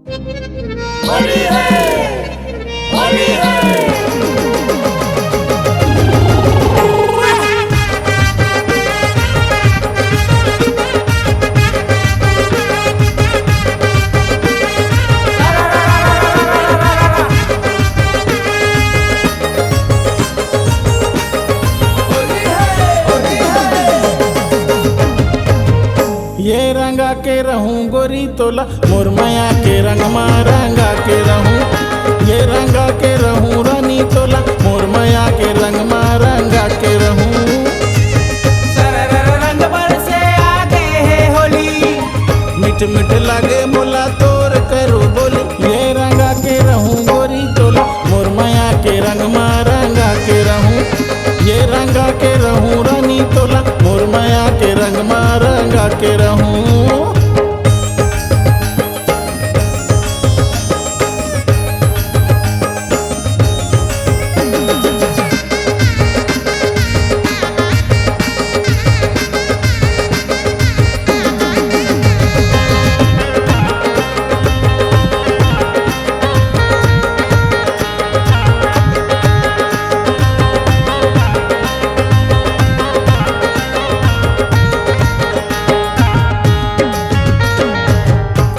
होली है, होली है। ये रंगा के रहूं गोरी तोला मुरमया के रंग मा रंगा के रहूं। ये रंगा के रहूं रानी तोला मुरमया के रंग मा रंगा के रहूं। सरर रंग बरसे आ गए है होली, मिठ मिठ लागे मोला तोर करू बोली। ये रंगा के रहूं गोरी तोला मुरमया के रंग मा रंगा के रहूं। ये रंगा के रहूं रानी तोला मुरमया के रंग मा रंगा के रहूं।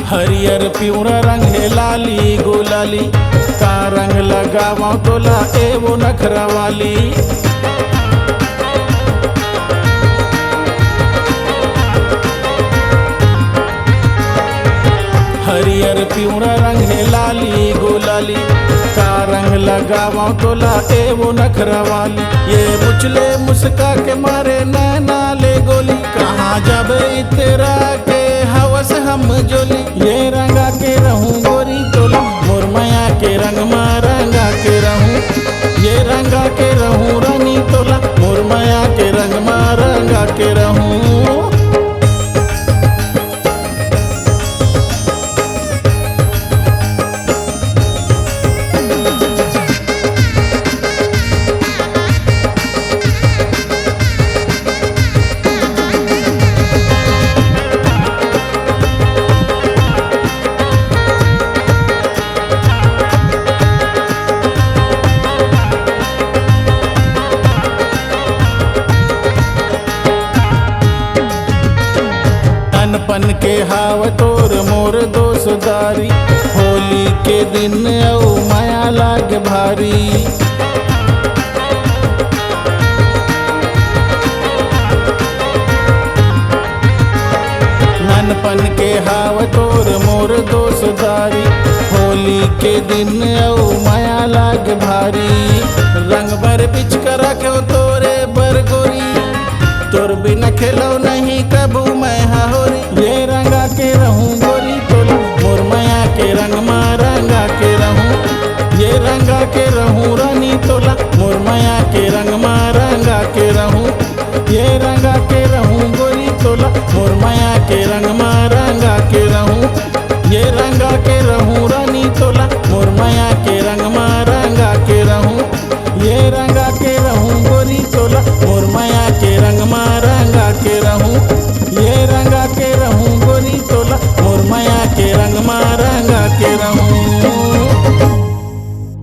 हरियर पिवरा रंग है लाली गुलाली, का रंग लगावा तोला एवो नखरा वाली। हरियर पिवरा रंग है लाली गुलाली, का रंग लगावा तोला एवो नखरा वाली। ये मुचले मुस्का के मारे नैना ले गोली, कहाँ जाबे तेरा के हवस हम जोली। ये रंगा के रहूं गोरी तोला मुरमया के रंग मा रंगा के रहूं। ये रंगा के रहूं रानी तोला मुरमया के रंग मा रंगा के रहूं। पन के हाव तोर मोर दोसदारी, होली के दिन औ माया लाग भारी। ननपन के हाव तोर मोर दोसदारी, होली के दिन औ माया लाग भारी। रंग भर पिच कर रखो तोरे बर गोरी, तोर बिना खेलो नहीं कबू मैं होरी। ये रंगा के रहूं गोरी तोला मुरमया के रंग मा रंगा के रहूं। ये रंगा के रहूं रानी तोला मुरमया के रंग मा रंगा के रहूं। ये रंगा के रहूं गोरी तोला मुरमया के रंग मा रंगा के रहूं। ये रंगा के रहूं रानी तोला मुरमया के रंग मा रंगा के रहूं। ये रंगा के रहूं गोरी तोला मुरमया